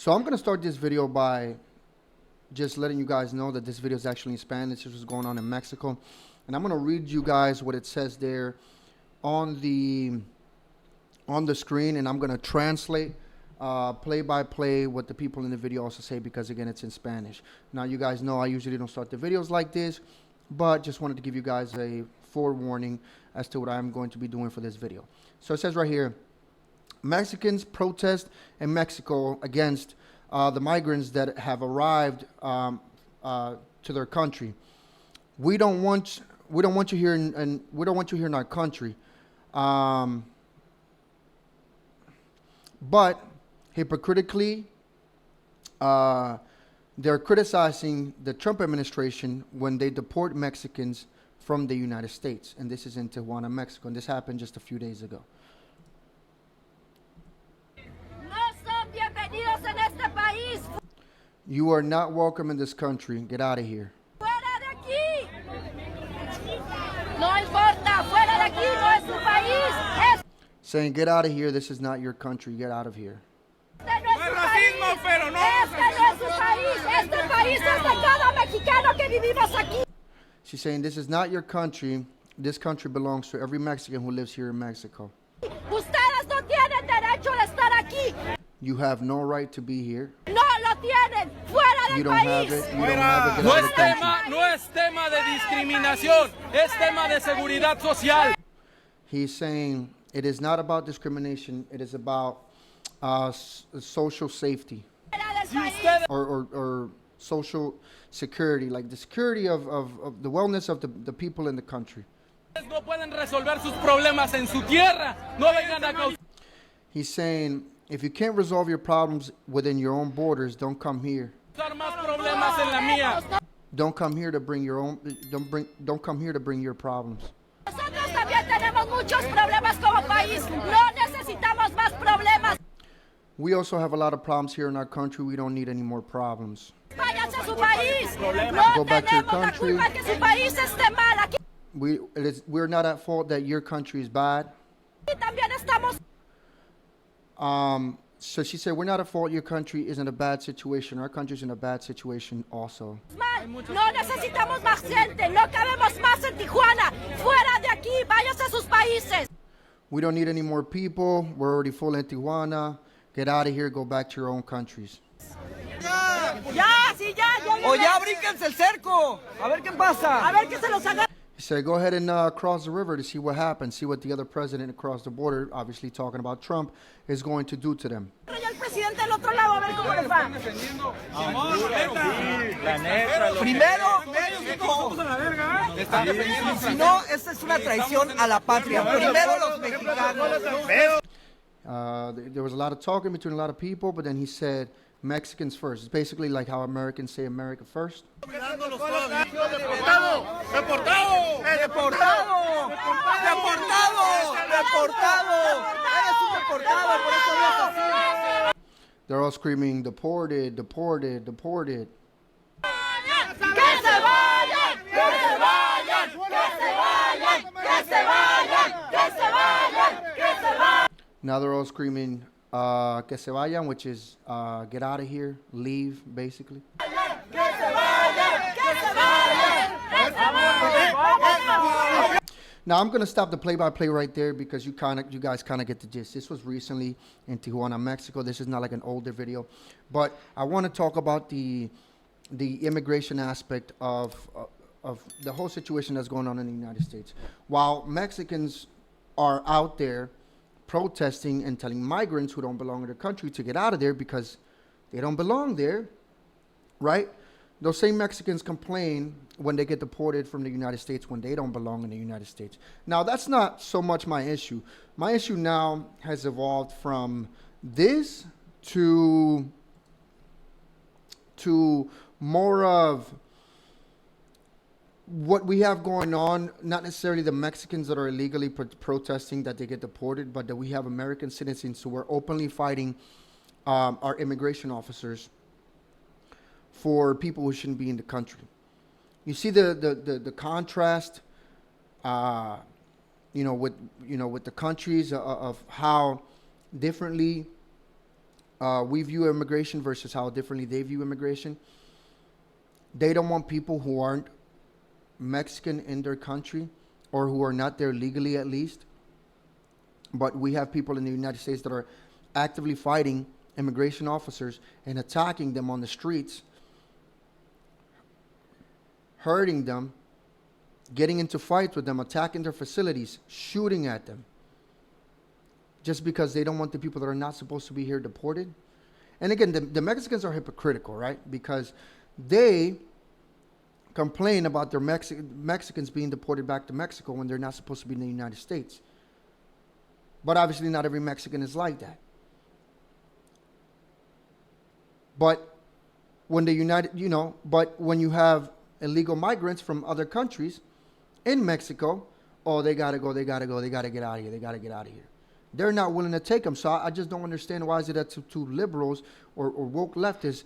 So I'm going to start this video by just letting you guys know that this video is actually in Spanish. This is what's going on in Mexico. And I'm going to read you guys what it says there on the screen. And I'm going to translate play by play what the people in the video also say, because again, it's in Spanish. Now, you guys know I usually don't start the videos like this, but just wanted to give you guys a forewarning as to what I'm going to be doing for this video. So it says right here, Mexicans protest in Mexico against the migrants that have arrived to their country. We don't want you here, and we don't want you here in our country. But hypocritically, they're criticizing the Trump administration when they deport Mexicans from the United States. And this is in Tijuana, Mexico. And this happened just a few days ago. You are not welcome in this country. Get out of here. Saying, get out of here. This is not your country. Get out of here. She's saying, this is not your country. This country belongs to every Mexican who lives here in Mexico. You have no right to be here. You don't have it. You don't have it. Get out of the country. No es tema de discriminación, es tema de seguridad social. He's saying it is not about discrimination. It is about social safety or social security, like the security of the wellness of the people in the country. No pueden resolver sus problemas en su tierra. No vengan a causar. He's saying, if you can't resolve your problems within your own borders, don't come here. Don't come here to bring your own. Don't come here to bring your problems. We also have a lot of problems here in our country. We don't need any more problems. Go back to your country. We're not at fault that your country is bad. So she said, we're not at fault. Your country is in a bad situation. Our country's in a bad situation also. We don't need any more people. We're already full in Tijuana. Get out of here. Go back to your own countries. He said, go ahead and cross the river to see what happens, see what the other president across the border, obviously talking about Trump, is going to do to them. There was a lot of talking between a lot of people, but then he said, Mexicans first. It's basically like how Americans say America first. They're all screaming, deported, deported, deported. Now they're all screaming, que se vayan, which is get out of here, leave, basically. Now I'm gonna stop the play-by-play right there because you guys kind of get the gist. This was recently in Tijuana, Mexico. This is not like an older video, but I want to talk about the immigration aspect of the whole situation that's going on in the United States. While Mexicans are out there protesting and telling migrants who don't belong in their country to get out of there because they don't belong there, right? Those same Mexicans complain when they get deported from the United States when they don't belong in the United States. Now, that's not so much my issue. My issue now has evolved from this to more of what we have going on, not necessarily the Mexicans that are illegally protesting that they get deported, but that we have American citizens who are openly fighting our immigration officers for people who shouldn't be in the country. You see the contrast, with the countries of how differently we view immigration versus how differently they view immigration. They don't want people who aren't Mexican in their country, or who are not there legally at least. But we have people in the United States that are actively fighting immigration officers and attacking them on the streets, hurting them, getting into fights with them, attacking their facilities, shooting at them, just because they don't want the people that are not supposed to be here deported. And again, the Mexicans are hypocritical, right? Because they complain about their Mexicans being deported back to Mexico when they're not supposed to be in the United States. But obviously not every Mexican is like that. But when when you have illegal migrants from other countries in Mexico, oh, they gotta go, they gotta get out of here, they gotta get out of here. They're not willing to take them. So I just don't understand why is it that to liberals or woke leftists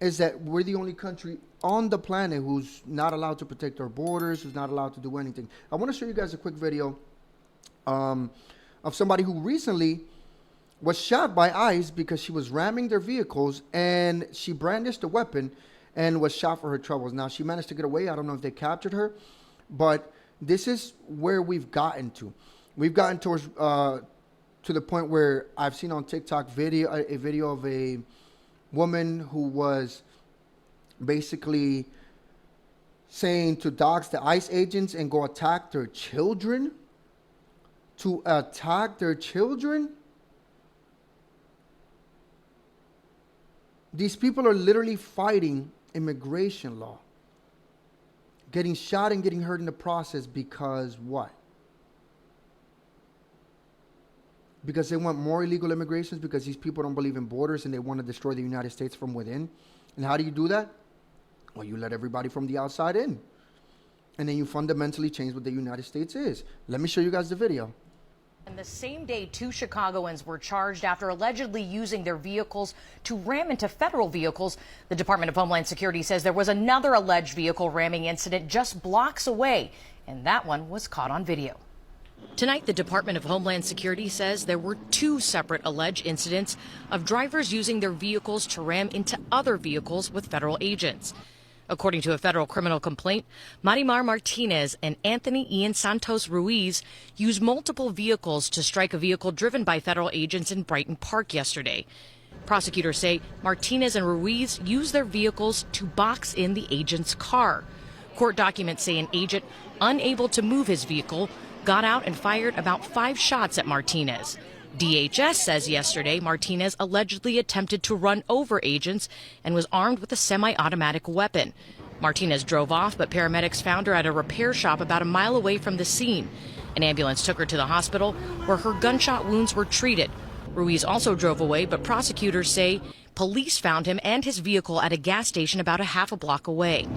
is that we're the only country on the planet who's not allowed to protect our borders, who's not allowed to do anything. I want to show you guys a quick video of somebody who recently was shot by ICE because she was ramming their vehicles and she brandished a weapon and was shot for her troubles. Now, she managed to get away. I don't know if they captured her, but this is where we've gotten to. We've gotten towards to the point where I've seen on TikTok a video of a woman who was basically saying to dox the ICE agents and go attack their children. To attack their children? These people are literally fighting immigration law. Getting shot and getting hurt in the process because what? Because they want more illegal immigrations, because these people don't believe in borders and they want to destroy the United States from within. And how do you do that? Well, you let everybody from the outside in. And then you fundamentally change what the United States is. Let me show you guys the video. And the same day, 2 Chicagoans were charged after allegedly using their vehicles to ram into federal vehicles. The Department of Homeland Security says there was another alleged vehicle ramming incident just blocks away, and that one was caught on video. Tonight, the Department of Homeland Security says there were 2 separate alleged incidents of drivers using their vehicles to ram into other vehicles with federal agents. According to a federal criminal complaint, Marimar Martinez and Anthony Ian Santos Ruiz used multiple vehicles to strike a vehicle driven by federal agents in Brighton Park yesterday. Prosecutors say Martinez and Ruiz used their vehicles to box in the agent's car. Court documents say an agent, unable to move his vehicle, got out and fired about 5 shots at Martinez. DHS says yesterday Martinez allegedly attempted to run over agents and was armed with a semi-automatic weapon. Martinez drove off, but paramedics found her at a repair shop about a mile away from the scene. An ambulance took her to the hospital where her gunshot wounds were treated. Ruiz also drove away, but prosecutors say police found him and his vehicle at a gas station about a half a block away.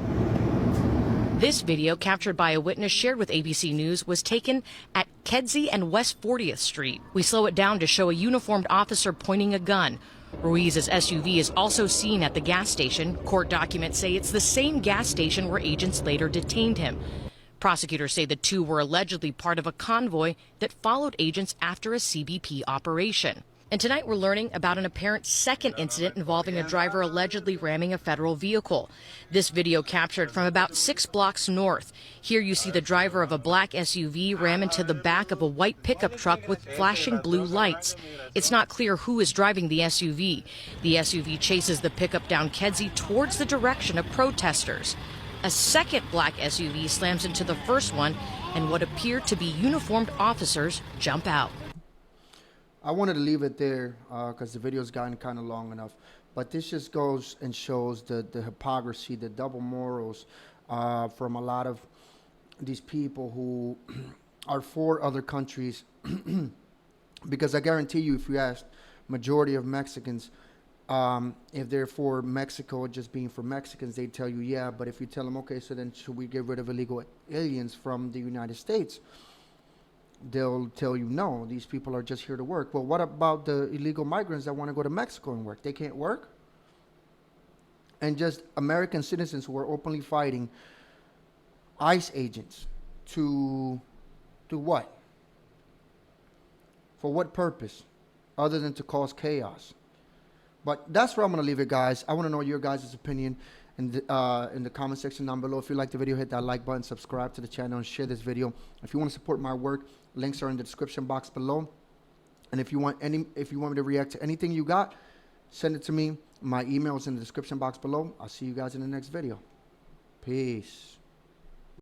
This video, captured by a witness shared with ABC News, was taken at Kedzie and West 40th Street. We slow it down to show a uniformed officer pointing a gun. Ruiz's SUV is also seen at the gas station. Court documents say it's the same gas station where agents later detained him. Prosecutors say the 2 were allegedly part of a convoy that followed agents after a CBP operation. And tonight we're learning about an apparent second incident involving a driver allegedly ramming a federal vehicle. This video captured from about 6 blocks north. Here you see the driver of a black SUV ram into the back of a white pickup truck with flashing blue lights. It's not clear who is driving the SUV. The SUV chases the pickup down Kedzie towards the direction of protesters. A second black SUV slams into the first one, and what appear to be uniformed officers jump out. I wanted to leave it there because the video's gotten kind of long enough. But this just goes and shows the hypocrisy, the double morals from a lot of these people who are for other countries. Because I guarantee you, if you ask majority of Mexicans if they're for Mexico just being for Mexicans, they'd tell you, yeah. But if you tell them, okay, so then should we get rid of illegal aliens from the United States? They'll tell you, no, these people are just here to work. Well, what about the illegal migrants that want to go to Mexico and work? They can't work? And just American citizens who are openly fighting ICE agents to do what? For what purpose? Other than to cause chaos. But that's where I'm going to leave it, guys. I want to know your guys' opinion in the comment section down below. If you like the video, hit that like button, subscribe to the channel, and share this video. If you want to support my work, links are in the description box below. And if you want me to react to anything you got, send it to me. My email is in the description box below. I'll see you guys in the next video. Peace.